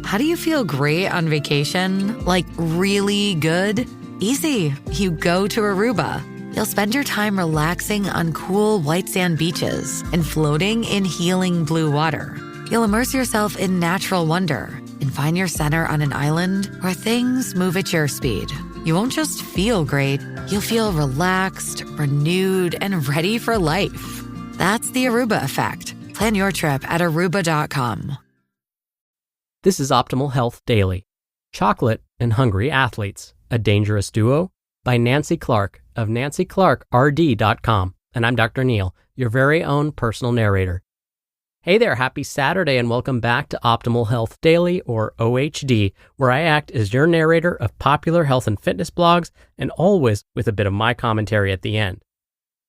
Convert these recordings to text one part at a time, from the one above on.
How do you feel great on vacation? Like really good? Easy. You go to Aruba. You'll spend your time relaxing on cool white sand beaches and floating in healing blue water. You'll immerse yourself in natural wonder and find your center on an island where things move at your speed. You won't just feel great, you'll feel relaxed, renewed, and ready for life. That's the Aruba effect. Plan your trip at aruba.com. This is Optimal Health Daily. Chocolate and Hungry Athletes, a Dangerous Duo by Nancy Clark of nancyclarkrd.com. And I'm Dr. Neil, your very own personal narrator. Hey there, happy Saturday and welcome back to Optimal Health Daily, or OHD, where I act as your narrator of popular health and fitness blogs and always with a bit of my commentary at the end.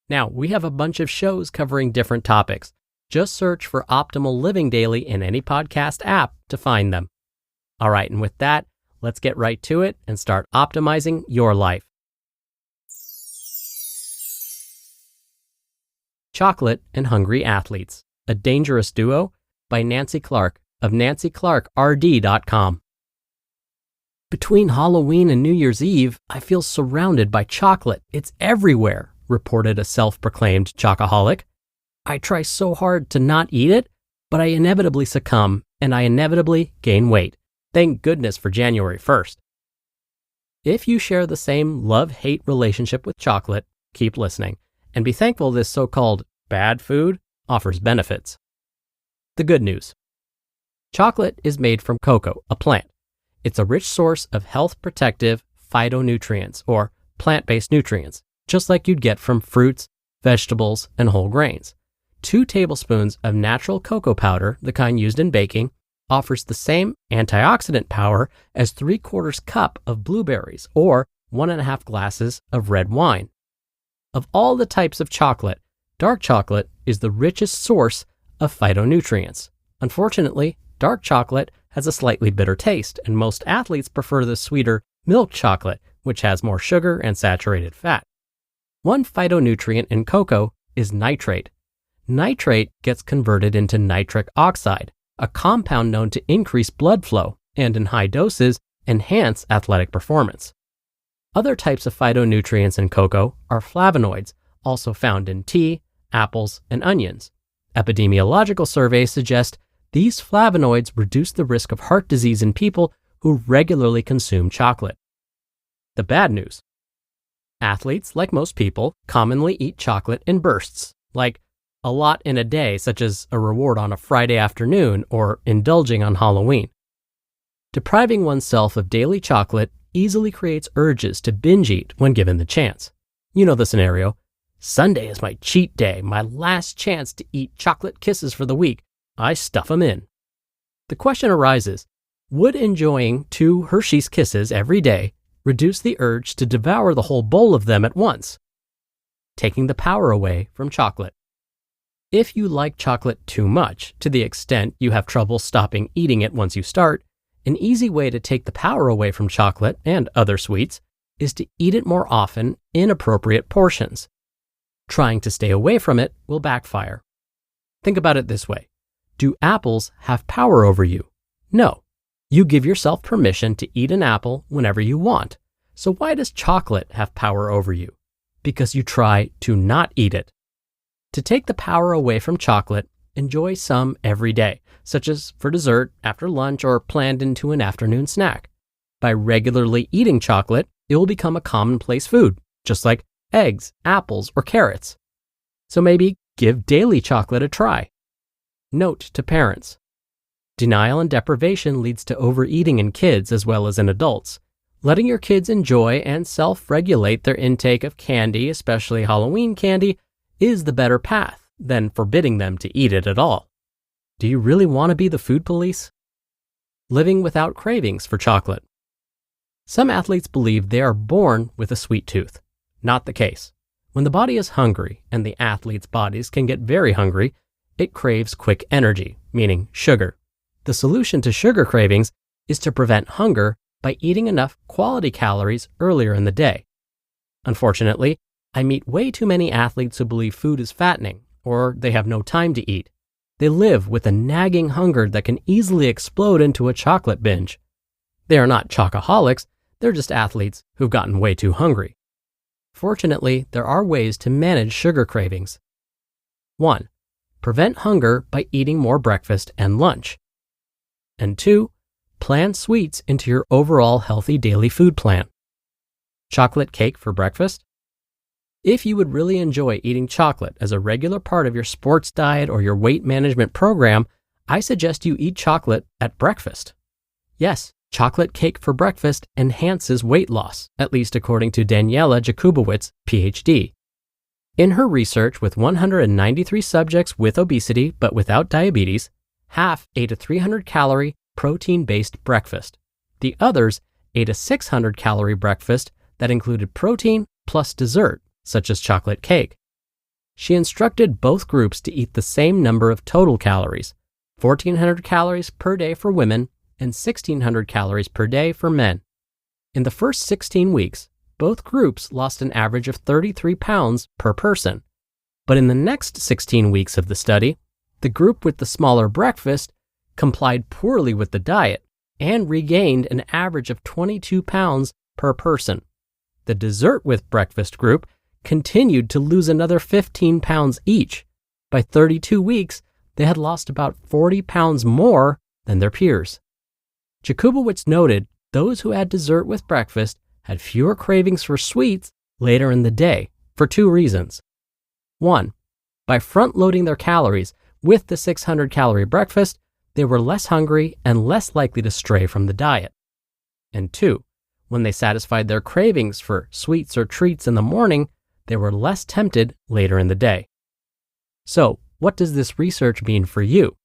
Now, we have a bunch of shows covering different topics. Just search for Optimal Living Daily in any podcast app to find them. All right, and with that, let's get right to it and start optimizing your life. Chocolate and Hungry Athletes, a Dangerous Duo by Nancy Clark of nancyclarkrd.com. Between Halloween and New Year's Eve, I feel surrounded by chocolate. It's everywhere, reported a self-proclaimed chocoholic. I try so hard to not eat it, but I inevitably succumb and I inevitably gain weight. Thank goodness for January 1st. If you share the same love-hate relationship with chocolate, keep listening and be thankful this so-called bad food offers benefits. The good news. Chocolate is made from cocoa, a plant. It's a rich source of health-protective phytonutrients, or plant-based nutrients, just like you'd get from fruits, vegetables, and whole grains. 2 tablespoons of natural cocoa powder, the kind used in baking, offers the same antioxidant power as 3/4 cup of blueberries or 1.5 glasses of red wine. Of all the types of chocolate, dark chocolate is the richest source of phytonutrients. Unfortunately, dark chocolate has a slightly bitter taste, and most athletes prefer the sweeter milk chocolate, which has more sugar and saturated fat. One phytonutrient in cocoa is nitrate. Nitrate gets converted into nitric oxide, a compound known to increase blood flow and, in high doses, enhance athletic performance. Other types of phytonutrients in cocoa are flavonoids, also found in tea, apples, and onions. Epidemiological surveys suggest these flavonoids reduce the risk of heart disease in people who regularly consume chocolate. The bad news. Athletes, like most people, commonly eat chocolate in bursts, like a lot in a day, such as a reward on a Friday afternoon or indulging on Halloween. Depriving oneself of daily chocolate easily creates urges to binge eat when given the chance. You know the scenario. Sunday is my cheat day, my last chance to eat chocolate kisses for the week. I stuff them in. The question arises, would enjoying 2 Hershey's Kisses every day reduce the urge to devour the whole bowl of them at once, taking the power away from chocolate? If you like chocolate too much, to the extent you have trouble stopping eating it once you start, an easy way to take the power away from chocolate and other sweets is to eat it more often in appropriate portions. Trying to stay away from it will backfire. Think about it this way. Do apples have power over you? No. You give yourself permission to eat an apple whenever you want. So why does chocolate have power over you? Because you try to not eat it. To take the power away from chocolate, enjoy some every day, such as for dessert, after lunch, or planned into an afternoon snack. By regularly eating chocolate, it will become a commonplace food, just like eggs, apples, or carrots. So maybe give daily chocolate a try. Note to parents. Denial and deprivation leads to overeating in kids as well as in adults. Letting your kids enjoy and self-regulate their intake of candy, especially Halloween candy, is the better path than forbidding them to eat it at all. Do you really want to be the food police? Living without cravings for chocolate. Some athletes believe they are born with a sweet tooth. Not the case. When the body is hungry, and the athlete's bodies can get very hungry, it craves quick energy, meaning sugar. The solution to sugar cravings is to prevent hunger by eating enough quality calories earlier in the day. Unfortunately, I meet way too many athletes who believe food is fattening, or they have no time to eat. They live with a nagging hunger that can easily explode into a chocolate binge. They are not chocoholics, they're just athletes who've gotten way too hungry. Fortunately, there are ways to manage sugar cravings. 1. Prevent hunger by eating more breakfast and lunch. And 2. Plan sweets into your overall healthy daily food plan. Chocolate cake for breakfast? If you would really enjoy eating chocolate as a regular part of your sports diet or your weight management program, I suggest you eat chocolate at breakfast. Yes, chocolate cake for breakfast enhances weight loss, at least according to Daniela Jakubowicz, PhD. In her research with 193 subjects with obesity but without diabetes, half ate a 300-calorie protein-based breakfast. The others ate a 600-calorie breakfast that included protein plus dessert, such as chocolate cake. She instructed both groups to eat the same number of total calories, 1,400 calories per day for women and 1,600 calories per day for men. In the first 16 weeks, both groups lost an average of 33 pounds per person. But in the next 16 weeks of the study, the group with the smaller breakfast complied poorly with the diet and regained an average of 22 pounds per person. The dessert with breakfast group continued to lose another 15 pounds each. By 32 weeks, they had lost about 40 pounds more than their peers. Jakubowicz noted those who had dessert with breakfast had fewer cravings for sweets later in the day for 2 reasons. 1. By front-loading their calories with the 600-calorie breakfast, they were less hungry and less likely to stray from the diet. And 2. When they satisfied their cravings for sweets or treats in the morning, they were less tempted later in the day. So, what does this research mean for you?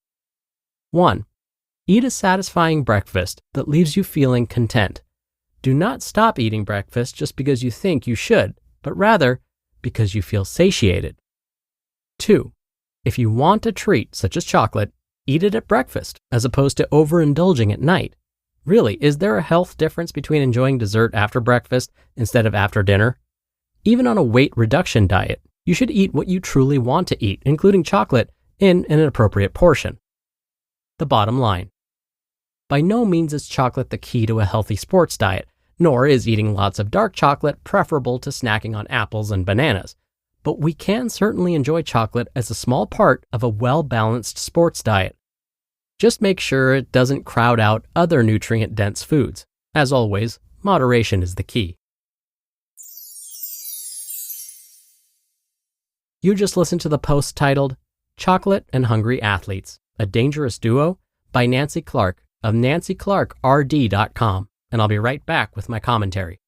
1. Eat a satisfying breakfast that leaves you feeling content. Do not stop eating breakfast just because you think you should, but rather because you feel satiated. 2. If you want a treat, such as chocolate, eat it at breakfast as opposed to overindulging at night. Really, is there a health difference between enjoying dessert after breakfast instead of after dinner? Even on a weight reduction diet, you should eat what you truly want to eat, including chocolate, in an appropriate portion. The bottom line. By no means is chocolate the key to a healthy sports diet, nor is eating lots of dark chocolate preferable to snacking on apples and bananas. But we can certainly enjoy chocolate as a small part of a well-balanced sports diet. Just make sure it doesn't crowd out other nutrient-dense foods. As always, moderation is the key. You just listened to the post titled Chocolate and Hungry Athletes, a Dangerous Duo by Nancy Clark of nancyclarkrd.com, and I'll be right back with my commentary.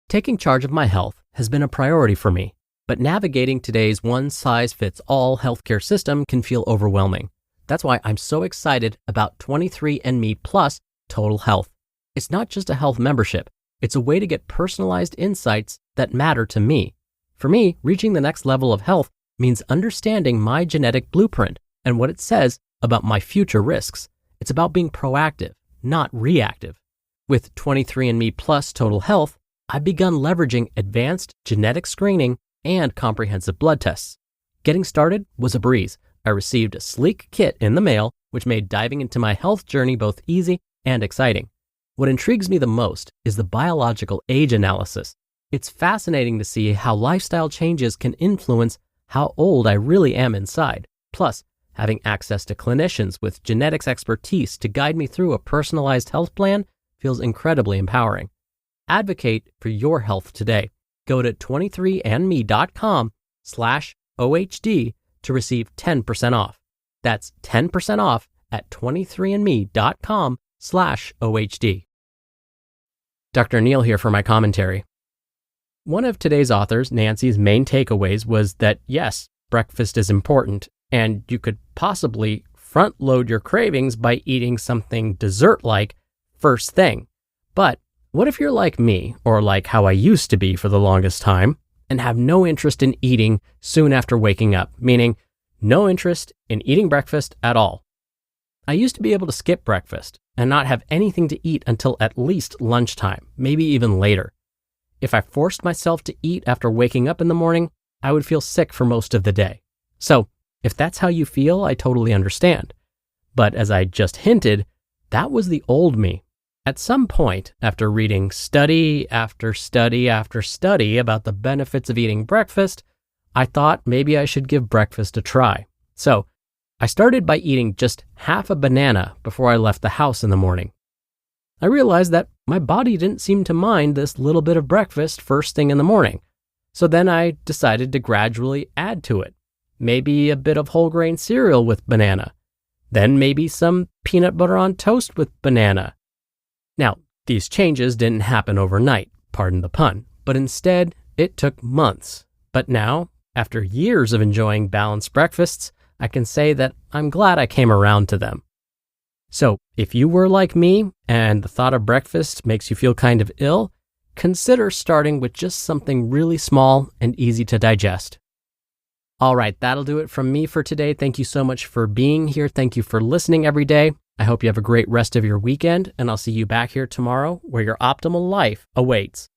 Taking charge of my health has been a priority for me, but navigating today's one-size-fits-all healthcare system can feel overwhelming. That's why I'm so excited about 23andMe Plus Total Health. It's not just a health membership. It's a way to get personalized insights that matter to me. For me, reaching the next level of health means understanding my genetic blueprint and what it says about my future risks. It's about being proactive, not reactive. With 23andMe Plus Total Health, I've begun leveraging advanced genetic screening and comprehensive blood tests. Getting started was a breeze. I received a sleek kit in the mail, which made diving into my health journey both easy and exciting. What intrigues me the most is the biological age analysis. It's fascinating to see how lifestyle changes can influence how old I really am inside. Plus, having access to clinicians with genetics expertise to guide me through a personalized health plan feels incredibly empowering. Advocate for your health today. Go to 23andme.com/OHD to receive 10% off. That's 10% off at 23andme.com/OHD. Dr. Neal here for my commentary. One of today's authors, Nancy's main takeaways was that yes, breakfast is important, and you could possibly front load your cravings by eating something dessert-like first thing. But what if you're like me, or like how I used to be for the longest time, and have no interest in eating soon after waking up, meaning no interest in eating breakfast at all? I used to be able to skip breakfast and not have anything to eat until at least lunchtime, maybe even later. If I forced myself to eat after waking up in the morning, I would feel sick for most of the day. So If that's how you feel, I totally understand. But as I just hinted, that was the old me. At some point, after reading study after study after study about the benefits of eating breakfast, I thought maybe I should give breakfast a try. So I started by eating just half a banana before I left the house in the morning. I realized that my body didn't seem to mind this little bit of breakfast first thing in the morning. So then I decided to gradually add to it. Maybe a bit of whole grain cereal with banana. Then maybe some peanut butter on toast with banana. Now, these changes didn't happen overnight, pardon the pun, but instead it took months. But now, after years of enjoying balanced breakfasts, I can say that I'm glad I came around to them. So, if you were like me and the thought of breakfast makes you feel kind of ill, consider starting with just something really small and easy to digest. All right, that'll do it from me for today. Thank you so much for being here. Thank you for listening every day. I hope you have a great rest of your weekend, and I'll see you back here tomorrow where your optimal life awaits.